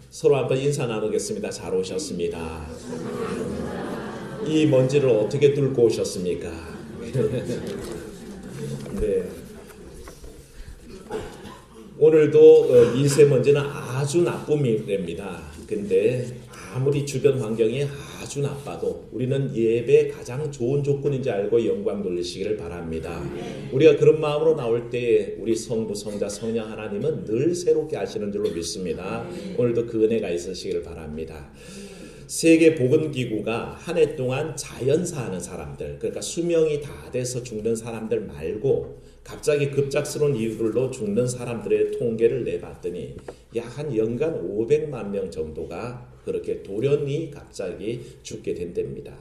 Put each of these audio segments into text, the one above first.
서로 한번 인사 나누겠습니다. 잘 오셨습니다. 이 먼지를 어떻게 뚫고 오셨습니까? 네. 오늘도 미세먼지는 아주 나쁨이랍니다. 근데 아무리 주변 환경이 아주 나빠도 우리는 예배에 가장 좋은 조건인지 알고 영광 돌리시기를 바랍니다. 우리가 그런 마음으로 나올 때 우리 성부, 성자, 성령 하나님은 늘 새롭게 하시는 줄로 믿습니다. 오늘도 그 은혜가 있으시기를 바랍니다. 세계보건기구가 한 해 동안 자연사하는 사람들, 그러니까 수명이 다 돼서 죽는 사람들 말고 갑자기 급작스러운 이유들로 죽는 사람들의 통계를 내봤더니 약 한 연간 500만 명 정도가 그렇게 돌연히 갑자기 죽게 된답니다.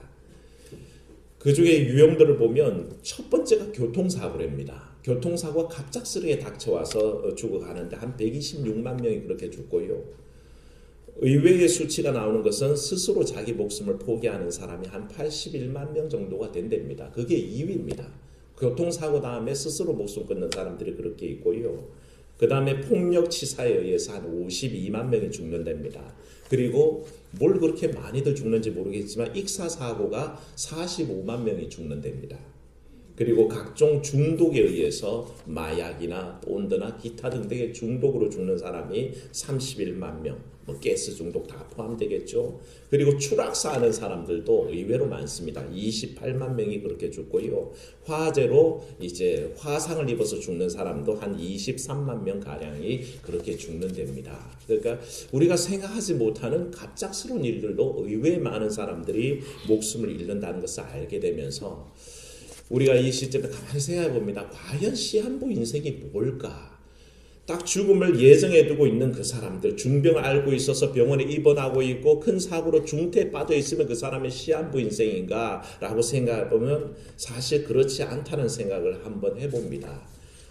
그 중에 유형들을 보면 첫 번째가 교통사고랍니다. 교통사고가 갑작스럽게 닥쳐와서 죽어가는데 한 126만 명이 그렇게 죽고요. 의외의 수치가 나오는 것은 스스로 자기 목숨을 포기하는 사람이 한 81만 명 정도가 된답니다. 그게 2위입니다. 교통사고 다음에 스스로 목숨 끊는 사람들이 그렇게 있고요. 그 다음에 폭력치사에 의해서 한 52만 명이 죽는답니다. 그리고 뭘 그렇게 많이들 죽는지 모르겠지만 익사사고가 45만 명이 죽는답니다. 그리고 각종 중독에 의해서 마약이나 본드나 기타 등등의 중독으로 죽는 사람이 31만 명, 가스 중독 다 포함되겠죠. 그리고 추락사하는 사람들도 의외로 많습니다. 28만 명이 그렇게 죽고요. 화재로 이제 화상을 입어서 죽는 사람도 한 23만 명 가량이 그렇게 죽는답니다. 그러니까 우리가 생각하지 못하는 갑작스러운 일들도 의외에 많은 사람들이 목숨을 잃는다는 것을 알게 되면서 우리가 이 시점에 가만히 생각해 봅니다. 과연 시한부 인생이 뭘까? 딱 죽음을 예정해 두고 있는 그 사람들, 중병을 앓고 있어서 병원에 입원하고 있고 큰 사고로 중태에 빠져 있으면 그 사람의 시한부 인생인가? 라고 생각해 보면 사실 그렇지 않다는 생각을 한번 해봅니다.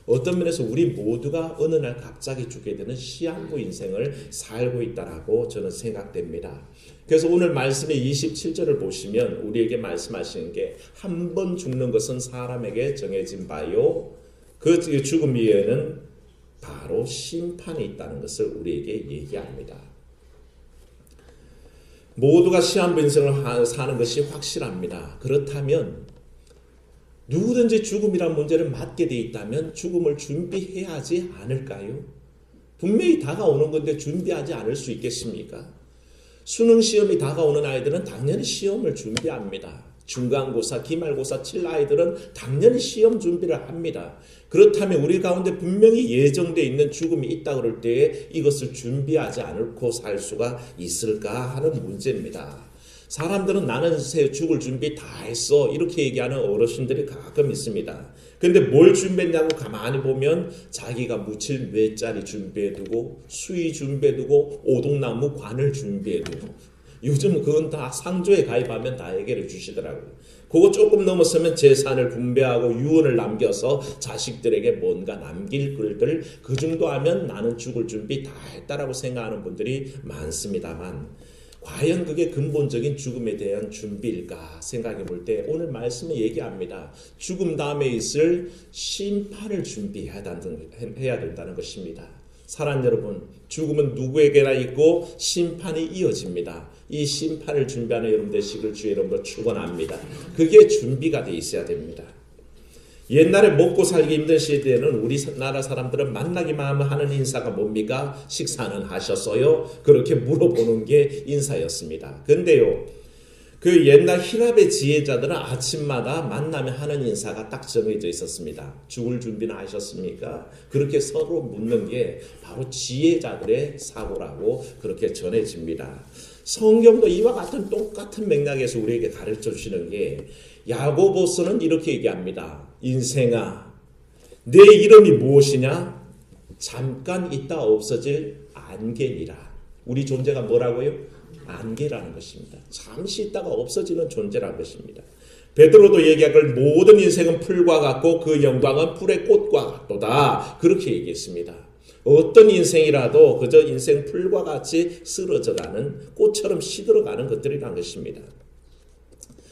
어떤 면에서 우리 모두가 어느 날 갑자기 죽게 되는 시한부 인생을 살고 있다라고 저는 생각됩니다. 그래서 오늘 말씀의 27절을 보시면 우리에게 말씀하시는 게 한 번 죽는 것은 사람에게 정해진 바요. 그 죽음 위에는 바로 심판이 있다는 것을 우리에게 얘기합니다. 모두가 시한부 인생을 사는 것이 확실합니다. 그렇다면 누구든지 죽음이란 문제를 맞게 돼 있다면 죽음을 준비해야 하지 않을까요? 분명히 다가오는 건데 준비하지 않을 수 있겠습니까? 수능 시험이 다가오는 아이들은 당연히 시험을 준비합니다. 중간고사, 기말고사 칠 아이들은 당연히 시험 준비를 합니다. 그렇다면 우리 가운데 분명히 예정되어 있는 죽음이 있다 그럴 때에 이것을 준비하지 않고 살 수가 있을까 하는 문제입니다. 사람들은 나는 죽을 준비 다 했어 이렇게 얘기하는 어르신들이 가끔 있습니다. 근데 뭘 준비했냐고 가만히 보면 자기가 묻힐 뇌짜리 준비해두고 수의 준비해두고 오동나무 관을 준비해두고 요즘은 그건 다 상조에 가입하면 다 해결해 주시더라고요. 그거 조금 넘었으면 재산을 분배하고 유언을 남겨서 자식들에게 뭔가 남길 글들 그 정도 하면 나는 죽을 준비 다 했다라고 생각하는 분들이 많습니다만 과연 그게 근본적인 죽음에 대한 준비일까 생각해 볼 때 오늘 말씀에 얘기합니다. 죽음 다음에 있을 심판을 준비해야 된다는 것입니다. 사랑 여러분, 죽음은 누구에게나 있고 심판이 이어집니다. 이 심판을 준비하는 여러분 되시길 주의 이름으로 축원합니다. 그게 준비가 돼 있어야 됩니다. 옛날에 먹고 살기 힘든 시대에는 우리나라 사람들은 만나기만 하는 인사가 뭡니까? 식사는 하셨어요? 그렇게 물어보는 게 인사였습니다. 근데요, 그 옛날 히랍의 지혜자들은 아침마다 만나면 하는 인사가 딱 정해져 있었습니다. 죽을 준비는 하셨습니까? 그렇게 서로 묻는 게 바로 지혜자들의 사고라고 그렇게 전해집니다. 성경도 이와 같은 똑같은 맥락에서 우리에게 가르쳐 주시는 게 야고보서는 이렇게 얘기합니다. 인생아, 내 이름이 무엇이냐? 잠깐 있다 없어질 안개니라. 우리 존재가 뭐라고요? 안개라는 것입니다. 잠시 있다가 없어지는 존재라는 것입니다. 베드로도 얘기하길 모든 인생은 풀과 같고 그 영광은 풀의 꽃과 같도다. 그렇게 얘기했습니다. 어떤 인생이라도 그저 인생 풀과 같이 쓰러져가는 꽃처럼 시들어가는 것들이라는 것입니다.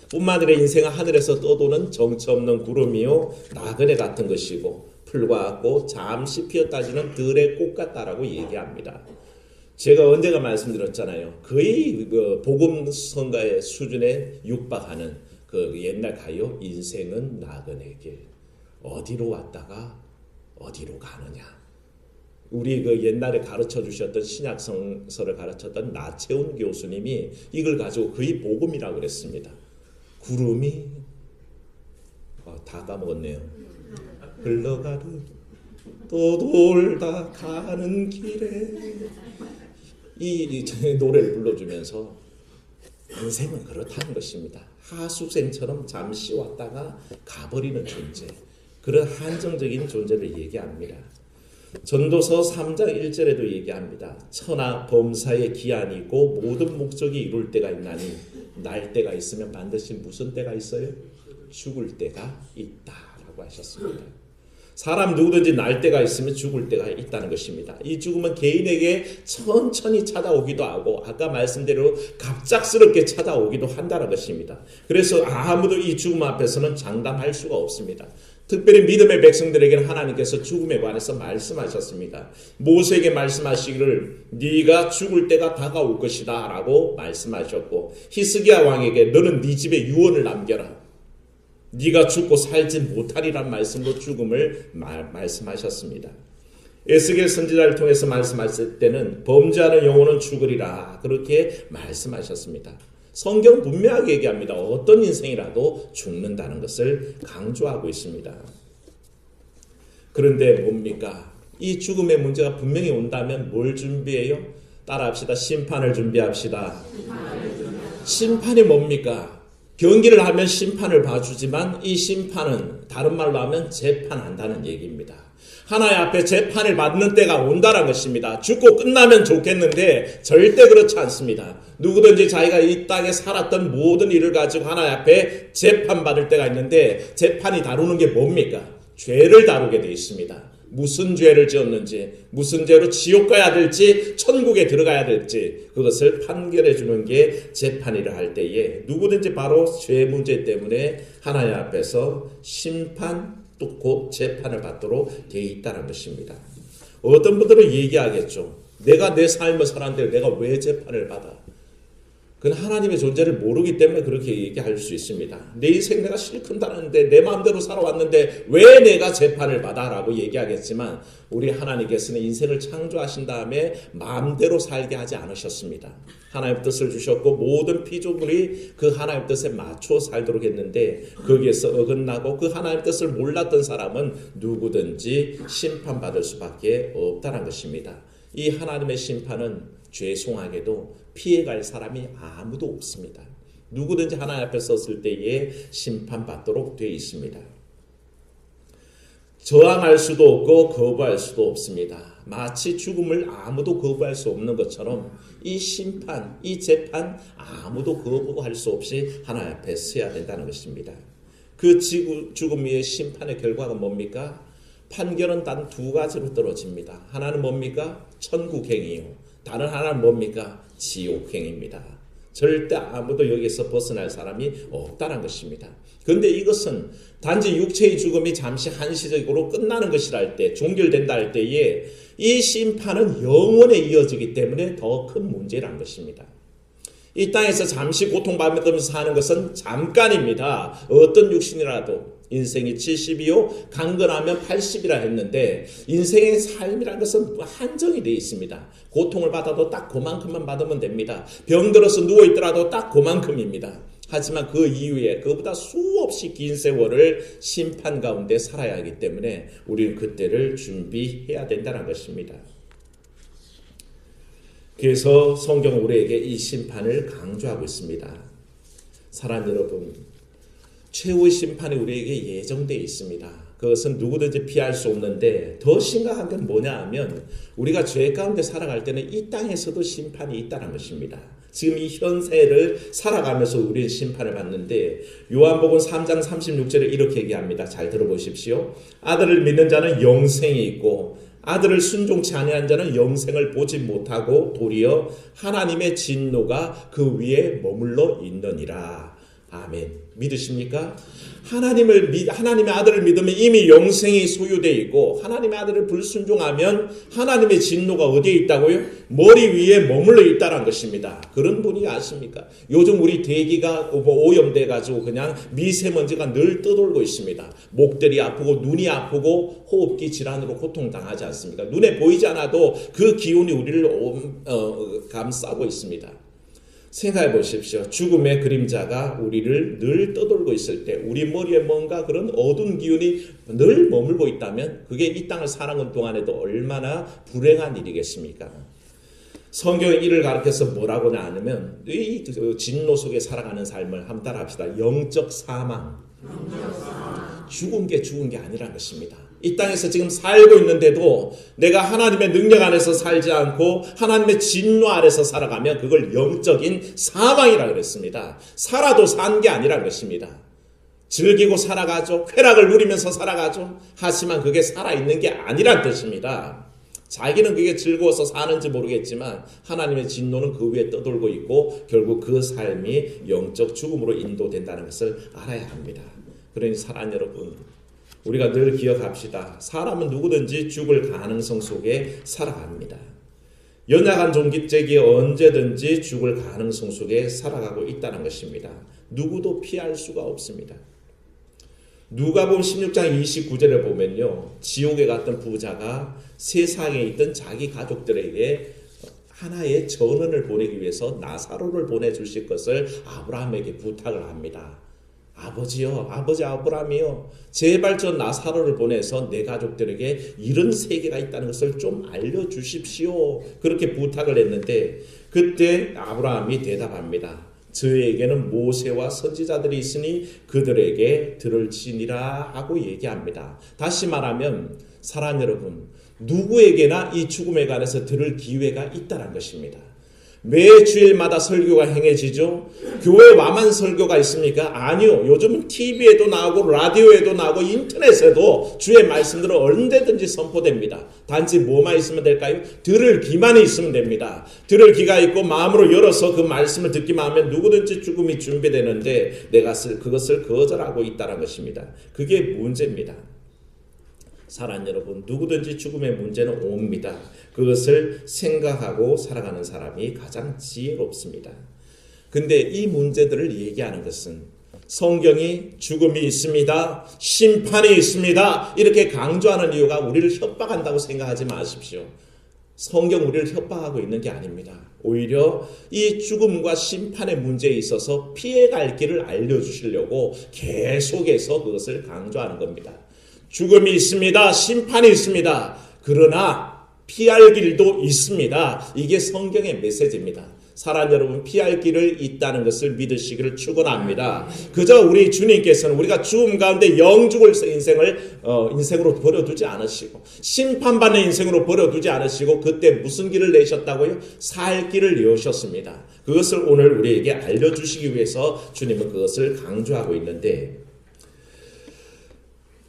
뿐만 아니라 인생은 하늘에서 떠도는 정처 없는 구름이요 나그네 같은 것이고 풀과 같고 잠시 피었다 지는 들의 꽃 같다라고 얘기합니다. 제가 언제가 말씀드렸잖아요. 거의 그 복음 성가의 수준에 육박하는 그 옛날 가요. 인생은 나그네 길. 어디로 왔다가 어디로 가느냐. 우리 그 옛날에 가르쳐 주셨던 신약성서를 가르쳤던 나채훈 교수님이 이걸 가지고 거의 복음이라고 그랬습니다. 구름이 다 까먹었네요. 흘러가듯 또 돌다 가는 길에 이 노래를 불러주면서 인생은 그렇다는 것입니다. 하수생처럼 잠시 왔다가 가버리는 존재. 그런 한정적인 존재를 얘기합니다. 전도서 3장 1절에도 얘기합니다. 천하 범사의 기한이 있고 모든 목적이 이룰 때가 있나니 날 때가 있으면 반드시 무슨 때가 있어요? 죽을 때가 있다라고 하셨습니다. 사람 누구든지 날 때가 있으면 죽을 때가 있다는 것입니다. 이 죽음은 개인에게 천천히 찾아오기도 하고 아까 말씀대로 갑작스럽게 찾아오기도 한다는 것입니다. 그래서 아무도 이 죽음 앞에서는 장담할 수가 없습니다. 특별히 믿음의 백성들에게는 하나님께서 죽음에 관해서 말씀하셨습니다. 모세에게 말씀하시기를 네가 죽을 때가 다가올 것이다 라고 말씀하셨고 히스기야 왕에게 너는 네 집에 유언을 남겨라. 네가 죽고 살지 못하리란 말씀으로 죽음을 말씀하셨습니다. 에스겔 선지자를 통해서 말씀하실 때는 범죄하는 영혼은 죽으리라 그렇게 말씀하셨습니다. 성경 분명하게 얘기합니다. 어떤 인생이라도 죽는다는 것을 강조하고 있습니다. 그런데 뭡니까? 이 죽음의 문제가 분명히 온다면 뭘 준비해요? 따라합시다. 심판을 준비합시다. 심판이 뭡니까? 경기를 하면 심판을 봐주지만 이 심판은 다른 말로 하면 재판한다는 얘기입니다. 하나님 앞에 재판을 받는 때가 온다는 것입니다. 죽고 끝나면 좋겠는데 절대 그렇지 않습니다. 누구든지 자기가 이 땅에 살았던 모든 일을 가지고 하나님 앞에 재판받을 때가 있는데 재판이 다루는 게 뭡니까? 죄를 다루게 되어 있습니다. 무슨 죄를 지었는지, 무슨 죄로 지옥 가야 될지, 천국에 들어가야 될지 그것을 판결해 주는 게 재판이라 할 때에 누구든지 바로 죄 문제 때문에 하나님 앞에서 심판 또 곧 재판을 받도록 되어 있다는 것입니다. 어떤 분들은 얘기하겠죠. 내가 내 삶을 살았는데 내가 왜 재판을 받아? 그건 하나님의 존재를 모르기 때문에 그렇게 얘기할 수 있습니다. 내 인생 내가 실컷다는데 내 마음대로 살아왔는데 왜 내가 재판을 받아? 라고 얘기하겠지만 우리 하나님께서는 인생을 창조하신 다음에 마음대로 살게 하지 않으셨습니다. 하나님의 뜻을 주셨고 모든 피조물이 그 하나님의 뜻에 맞춰 살도록 했는데 거기에서 어긋나고 그 하나님의 뜻을 몰랐던 사람은 누구든지 심판받을 수밖에 없다는 것입니다. 이 하나님의 심판은 죄송하게도 피해갈 사람이 아무도 없습니다. 누구든지 하나님 앞에 섰을 때에 심판받도록 되어 있습니다. 저항할 수도 없고 거부할 수도 없습니다. 마치 죽음을 아무도 거부할 수 없는 것처럼 이 심판, 이 재판 아무도 거부할 수 없이 하나님 앞에 서야 된다는 것입니다. 그 죽음 위의 심판의 결과가 뭡니까? 판결은 단 두 가지로 떨어집니다. 하나는 뭡니까? 천국행이요. 다른 하나는 뭡니까? 지옥행입니다. 절대 아무도 여기서 벗어날 사람이 없다는 것입니다. 그런데 이것은 단지 육체의 죽음이 잠시 한시적으로 끝나는 것이라 할 때, 종결된다 할 때에 이 심판은 영원에 이어지기 때문에 더 큰 문제라는 것입니다. 이 땅에서 잠시 고통받으면서 사는 것은 잠깐입니다. 어떤 육신이라도 인생이 70이요 강건하면 80이라 했는데 인생의 삶이라는 것은 한정이 되어 있습니다. 고통을 받아도 딱 그만큼만 받으면 됩니다. 병들어서 누워있더라도 딱 그만큼입니다. 하지만 그 이후에 그보다 수없이 긴 세월을 심판 가운데 살아야 하기 때문에 우리는 그때를 준비해야 된다는 것입니다. 그래서 성경은 우리에게 이 심판을 강조하고 있습니다. 사랑 여러분, 최후의 심판이 우리에게 예정되어 있습니다. 그것은 누구든지 피할 수 없는데 더 심각한 건 뭐냐 하면 우리가 죄 가운데 살아갈 때는 이 땅에서도 심판이 있다는 것입니다. 지금 이 현세를 살아가면서 우리는 심판을 받는데 요한복음 3장 36절에 이렇게 얘기합니다. 잘 들어보십시오. 아들을 믿는 자는 영생이 있고 아들을 순종치 아니한 자는 영생을 보지 못하고 도리어 하나님의 진노가 그 위에 머물러 있느니라. 아멘. 믿으십니까? 하나님의 아들을 믿으면 이미 영생이 소유되어 있고 하나님의 아들을 불순종하면 하나님의 진노가 어디에 있다고요? 머리 위에 머물러 있다는 것입니다. 그런 분이 아십니까? 요즘 우리 대기가 오염돼 가지고 그냥 미세먼지가 늘 떠돌고 있습니다. 목들이 아프고 눈이 아프고 호흡기 질환으로 고통당하지 않습니까? 눈에 보이지 않아도 그 기운이 우리를 감싸고 있습니다. 생각해 보십시오. 죽음의 그림자가 우리를 늘 떠돌고 있을 때 우리 머리에 뭔가 그런 어두운 기운이 늘 머물고 있다면 그게 이 땅을 사는 동안에도 얼마나 불행한 일이겠습니까? 성경이 이를 가르쳐서 뭐라고나 하냐면 이 진노 속에 살아가는 삶을 한번 따라합시다. 영적 사망. 죽은 게 아니라는 것입니다. 이 땅에서 지금 살고 있는데도 내가 하나님의 능력 안에서 살지 않고 하나님의 진노 아래서 살아가면 그걸 영적인 사망이라고 그랬습니다. 살아도 산 게 아니라는 것입니다. 즐기고 살아가죠. 쾌락을 누리면서 살아가죠. 하지만 그게 살아있는 게 아니란 뜻입니다. 자기는 그게 즐거워서 사는지 모르겠지만 하나님의 진노는 그 위에 떠돌고 있고 결국 그 삶이 영적 죽음으로 인도된다는 것을 알아야 합니다. 그러니 사랑하는 여러분, 우리가 늘 기억합시다. 사람은 누구든지 죽을 가능성 속에 살아갑니다. 연약한 종기죄기 언제든지 죽을 가능성 속에 살아가고 있다는 것입니다. 누구도 피할 수가 없습니다. 누가복음 16장 29절에 보면요. 지옥에 갔던 부자가 세상에 있던 자기 가족들에게 하나의 전언을 보내기 위해서 나사로를 보내주실 것을 아브라함에게 부탁을 합니다. 아버지요, 아버지 아브라함이요, 제발 저 나사로를 보내서 내 가족들에게 이런 세계가 있다는 것을 좀 알려주십시오. 그렇게 부탁을 했는데 그때 아브라함이 대답합니다. 저에게는 모세와 선지자들이 있으니 그들에게 들을지니라 하고 얘기합니다. 다시 말하면 사랑하는 여러분, 누구에게나 이 죽음에 관해서 들을 기회가 있다는 것입니다. 매 주일마다 설교가 행해지죠. 교회 와만 설교가 있습니까? 아니요. 요즘은 TV에도 나오고 라디오에도 나오고 인터넷에도 주의 말씀들은 언제든지 선포됩니다. 단지 뭐만 있으면 될까요? 들을 귀만 있으면 됩니다. 들을 귀가 있고 마음으로 열어서 그 말씀을 듣기만 하면 누구든지 죽음이 준비되는데 내가 그것을 거절하고 있다는 것입니다. 그게 문제입니다. 사랑하는 여러분, 누구든지 죽음의 문제는 옵니다. 그것을 생각하고 살아가는 사람이 가장 지혜롭습니다. 근데 이 문제들을 얘기하는 것은 성경이 죽음이 있습니다, 심판이 있습니다 이렇게 강조하는 이유가 우리를 협박한다고 생각하지 마십시오. 성경 우리를 협박하고 있는 게 아닙니다. 오히려 이 죽음과 심판의 문제에 있어서 피해갈 길을 알려주시려고 계속해서 그것을 강조하는 겁니다. 죽음이 있습니다. 심판이 있습니다. 그러나 피할 길도 있습니다. 이게 성경의 메시지입니다. 사랑하는 여러분, 피할 길을 있다는 것을 믿으시기를 축원합니다. 그저 우리 주님께서는 우리가 죽음 가운데 영죽을 인생으로 버려두지 않으시고 심판받는 인생으로 버려두지 않으시고 그때 무슨 길을 내셨다고요? 살 길을 내셨습니다. 그것을 오늘 우리에게 알려주시기 위해서 주님은 그것을 강조하고 있는데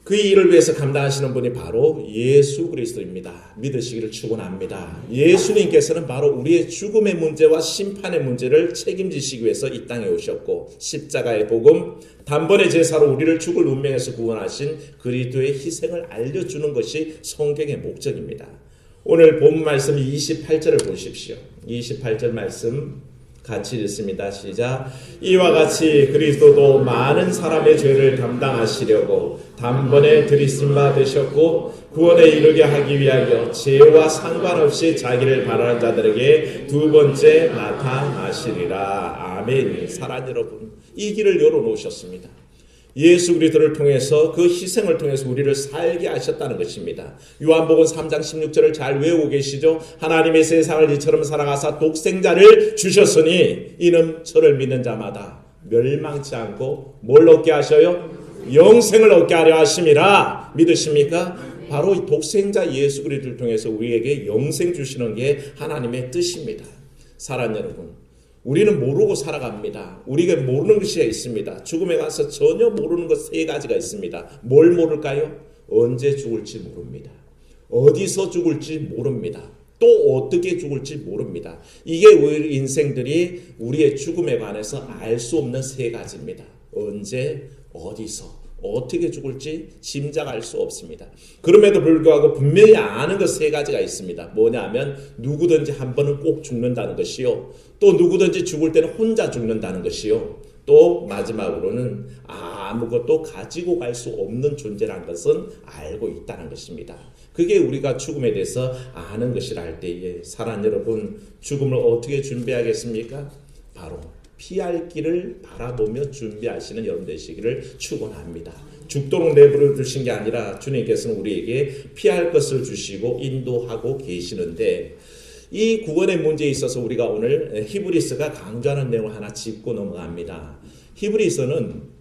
그 일을 위해서 감당하시는 분이 바로 예수 그리스도입니다. 믿으시기를 축원합니다. 예수님께서는 바로 우리의 죽음의 문제와 심판의 문제를 책임지시기 위해서 이 땅에 오셨고 십자가의 복음, 단번의 제사로 우리를 죽을 운명에서 구원하신 그리스도의 희생을 알려주는 것이 성경의 목적입니다. 오늘 본 말씀 28절을 보십시오. 28절 말씀 같이 읽습니다. 시작. 이와 같이 그리스도도 많은 사람의 죄를 감당하시려고 단번에 들이심바 되셨고 구원에 이르게 하기 위하여 죄와 상관없이 자기를 바라는 자들에게 두 번째 나타나시리라. 아멘. 사랑하는 여러분, 이 길을 열어놓으셨습니다. 예수 그리스도를 통해서 그 희생을 통해서 우리를 살게 하셨다는 것입니다. 요한복음 3장 16절을 잘 외우고 계시죠? 하나님의 세상을 이처럼 사랑하사 독생자를 주셨으니 이는 저를 믿는 자마다 멸망치 않고 뭘 얻게 하셔요? 영생을 얻게 하려 하심이라. 믿으십니까? 바로 이 독생자 예수 그리스도를 통해서 우리에게 영생 주시는 게 하나님의 뜻입니다. 사랑하는 여러분, 우리는 모르고 살아갑니다. 우리가 모르는 것이 있습니다. 죽음에 가서 전혀 모르는 것 세 가지가 있습니다. 뭘 모를까요? 언제 죽을지 모릅니다. 어디서 죽을지 모릅니다. 또 어떻게 죽을지 모릅니다. 이게 우리 인생들이 우리의 죽음에 관해서 알 수 없는 세 가지입니다. 언제, 어디서, 어떻게 죽을지 짐작할 수 없습니다. 그럼에도 불구하고 분명히 아는 것 세 가지가 있습니다. 뭐냐면 누구든지 한 번은 꼭 죽는다는 것이요. 또 누구든지 죽을 때는 혼자 죽는다는 것이요. 또 마지막으로는 아무것도 가지고 갈 수 없는 존재라는 것은 알고 있다는 것입니다. 그게 우리가 죽음에 대해서 아는 것이라 할 때에 사랑 여러분, 죽음을 어떻게 준비하겠습니까? 바로 피할 길을 바라보며 준비하시는 여러분 되시기를 축원합니다. 죽도록 내버려 두신 게 아니라 주님께서는 우리에게 피할 것을 주시고 인도하고 계시는데, 이 구원의 문제에 있어서 우리가 오늘 히브리서가 강조하는 내용을 하나 짚고 넘어갑니다. 히브리서는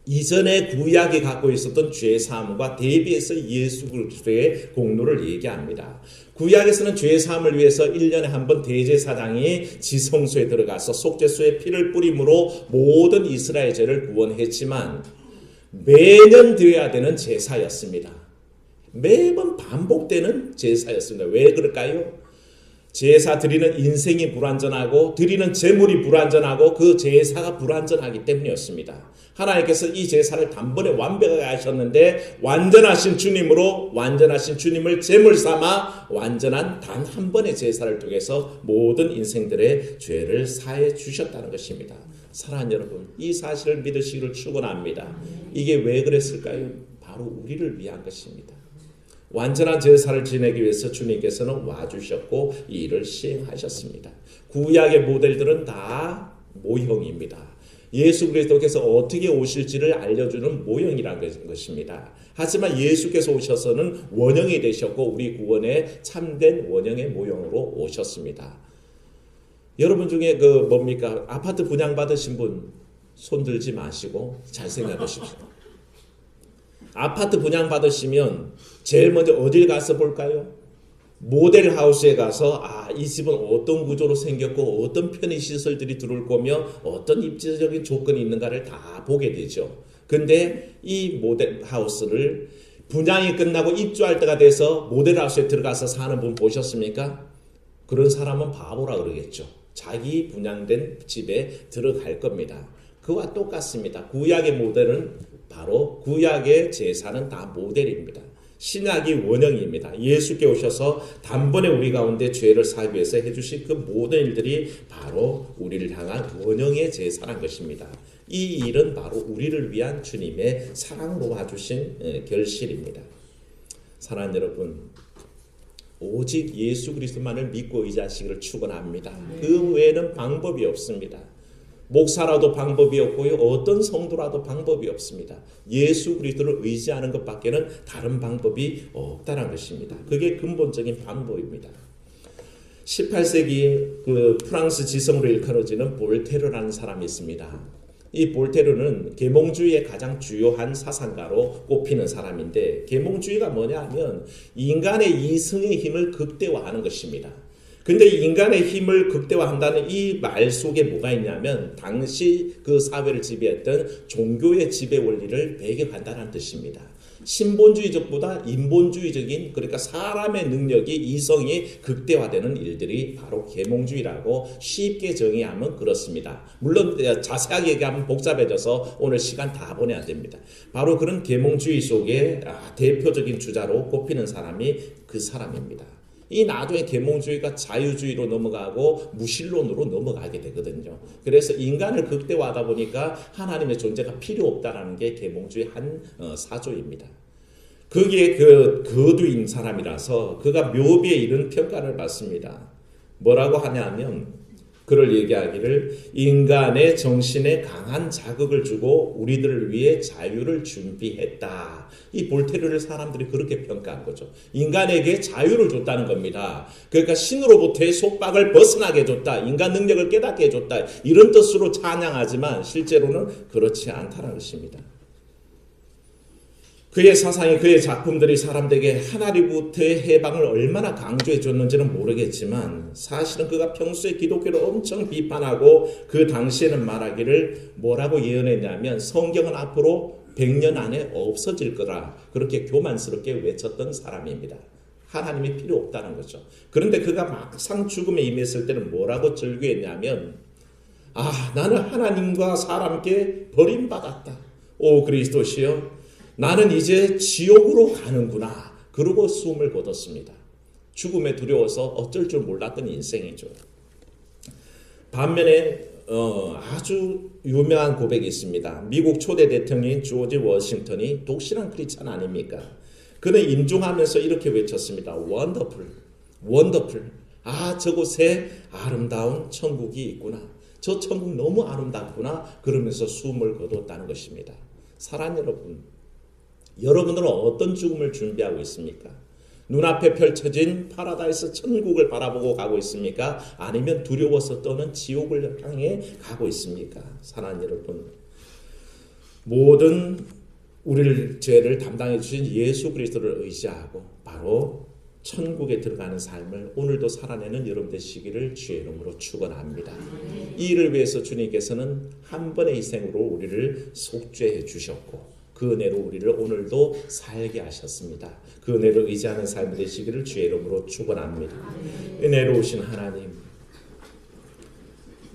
이전에 구약이 갖고 있었던 죄 사함과 대비해서 예수 그리스도의 공로를 얘기합니다. 구약에서는 죄 사함을 위해서 1년에 한 번 대제사장이 지성소에 들어가서 속죄소에 피를 뿌림으로 모든 이스라엘 죄를 구원했지만 매년 드려야 되는 제사였습니다. 매번 반복되는 제사였습니다. 왜 그럴까요? 제사 드리는 인생이 불완전하고 드리는 제물이 불완전하고 그 제사가 불완전하기 때문이었습니다. 하나님께서 이 제사를 단번에 완벽하게 하셨는데 완전하신 주님으로 완전하신 주님을 제물 삼아 완전한 단 한 번의 제사를 통해서 모든 인생들의 죄를 사해 주셨다는 것입니다. 사랑하는 여러분, 이 사실을 믿으시기를 축원합니다. 이게 왜 그랬을까요? 바로 우리를 위한 것입니다. 완전한 제사를 지내기 위해서 주님께서는 와주셨고 이 일을 시행하셨습니다. 구약의 모델들은 다 모형입니다. 예수 그리스도께서 어떻게 오실지를 알려주는 모형이라는 것입니다. 하지만 예수께서 오셔서는 원형이 되셨고 우리 구원의 참된 원형의 모형으로 오셨습니다. 여러분 중에 아파트 분양받으신 분 손들지 마시고 잘 생각해 보십시오. 아파트 분양받으시면 제일 먼저 어딜 가서 볼까요? 모델하우스에 가서 이 집은 어떤 구조로 생겼고 어떤 편의시설들이 들어올 거며 어떤 입지적인 조건이 있는가를 다 보게 되죠. 근데 이 모델하우스를 분양이 끝나고 입주할 때가 돼서 모델하우스에 들어가서 사는 분 보셨습니까? 그런 사람은 바보라 그러겠죠. 자기 분양된 집에 들어갈 겁니다. 그와 똑같습니다. 구약의 모델은 바로 구약의 제사는 다 모델입니다. 신약이 원형입니다. 예수께 오셔서 단번에 우리 가운데 죄를 사하기 위해서 해주신 그 모든 일들이 바로 우리를 향한 원형의 제사란 것입니다. 이 일은 바로 우리를 위한 주님의 사랑으로 와주신 결실입니다. 사랑하는 여러분, 오직 예수 그리스도만을 믿고 의지하시기를 축원합니다. 그 외에는 방법이 없습니다. 목사라도 방법이 없고요. 어떤 성도라도 방법이 없습니다. 예수 그리스도를 의지하는 것밖에는 다른 방법이 없다는 것입니다. 그게 근본적인 방법입니다. 18세기 프랑스 지성으로 일컬어지는 볼테르라는 사람이 있습니다. 이 볼테르는 계몽주의의 가장 주요한 사상가로 꼽히는 사람인데, 계몽주의가 뭐냐 하면 인간의 이성의 힘을 극대화하는 것입니다. 근데 인간의 힘을 극대화한다는 이 말 속에 뭐가 있냐면 당시 그 사회를 지배했던 종교의 지배 원리를 배격한다는 뜻입니다. 신본주의적보다 인본주의적인, 그러니까 사람의 능력이 이성이 극대화되는 일들이 바로 계몽주의라고 쉽게 정의하면 그렇습니다. 물론 자세하게 얘기하면 복잡해져서 오늘 시간 다 보내야 됩니다. 바로 그런 계몽주의 속에 대표적인 주자로 꼽히는 사람이 그 사람입니다. 이 나중에 계몽주의가 자유주의로 넘어가고 무신론으로 넘어가게 되거든요. 그래서 인간을 극대화하다 보니까 하나님의 존재가 필요 없다라는 게 계몽주의 한 사조입니다. 거기에 거두인 사람이라서 그가 묘비에 이런 평가를 받습니다. 뭐라고 하냐면 그를 얘기하기를 인간의 정신에 강한 자극을 주고 우리들을 위해 자유를 준비했다. 이 볼테르를 사람들이 그렇게 평가한 거죠. 인간에게 자유를 줬다는 겁니다. 그러니까 신으로부터의 속박을 벗어나게 해줬다. 인간 능력을 깨닫게 해줬다. 이런 뜻으로 찬양하지만 실제로는 그렇지 않다는 것입니다. 그의 사상이, 그의 작품들이 사람들에게 하나님부터의 해방을 얼마나 강조해 줬는지는 모르겠지만 사실은 그가 평소에 기독교를 엄청 비판하고 그 당시에는 말하기를 뭐라고 예언했냐면 성경은 앞으로 100년 안에 없어질 거라 그렇게 교만스럽게 외쳤던 사람입니다. 하나님이 필요 없다는 거죠. 그런데 그가 막상 죽음에 임했을 때는 뭐라고 절규했냐면 나는 하나님과 사람께 버림받았다. 오 그리스도시여 나는 이제 지옥으로 가는구나. 그러고 숨을 거뒀습니다. 죽음에 두려워서 어쩔 줄 몰랐던 인생이죠. 반면에 아주 유명한 고백이 있습니다. 미국 초대 대통령인 조지 워싱턴이 독실한 크리스찬 아닙니까? 그는 임종하면서 이렇게 외쳤습니다. 원더풀, 원더풀. 저곳에 아름다운 천국이 있구나. 저 천국 너무 아름답구나. 그러면서 숨을 거뒀다는 것입니다. 사랑하는 여러분, 여러분들은 어떤 죽음을 준비하고 있습니까? 눈앞에 펼쳐진 파라다이스 천국을 바라보고 가고 있습니까? 아니면 두려워서 떠는 지옥을 향해 가고 있습니까? 사랑하는 여러분, 모든 우리를 죄를 담당해 주신 예수 그리스도를 의지하고 바로 천국에 들어가는 삶을 오늘도 살아내는 여러분 되시기를 주의 이름으로 축원합니다. 이 일을 위해서 주님께서는 한 번의 희생으로 우리를 속죄해 주셨고 그 은혜로 우리를 오늘도 살게 하셨습니다. 그 은혜를 의지하는 삶이 되시기를 주의 이름으로 축원합니다. 은혜로우신 하나님,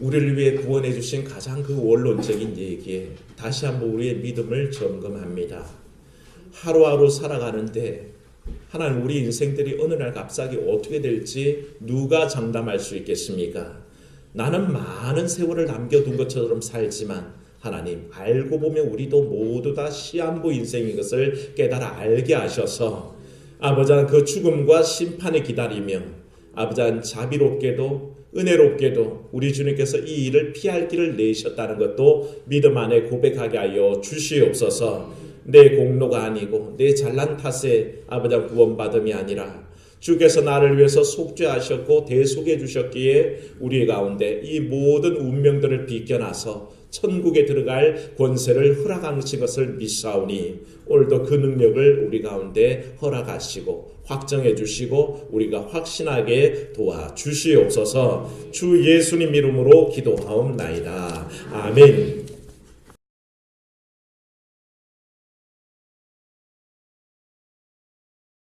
우리를 위해 구원해 주신 가장 그 원론적인 얘기에 다시 한번 우리의 믿음을 점검합니다. 하루하루 살아가는데 하나님 우리 인생들이 어느 날 갑자기 어떻게 될지 누가 장담할 수 있겠습니까? 나는 많은 세월을 남겨둔 것처럼 살지만 하나님 알고 보면 우리도 모두 다 시한부 인생인 것을 깨달아 알게 하셔서 아버지 그 죽음과 심판을 기다리며 아버지 자비롭게도 은혜롭게도 우리 주님께서 이 일을 피할 길을 내셨다는 것도 믿음 안에 고백하게 하여 주시옵소서. 내 공로가 아니고 내 잘난 탓에 아버지 구원받음이 아니라 주께서 나를 위해서 속죄하셨고 대속해 주셨기에 우리 가운데 이 모든 운명들을 비껴나서 천국에 들어갈 권세를 허락하신 것을 믿사오니 오늘도 그 능력을 우리 가운데 허락하시고 확정해 주시고 우리가 확신하게 도와주시옵소서. 주 예수님 이름으로 기도하옵나이다. 아멘.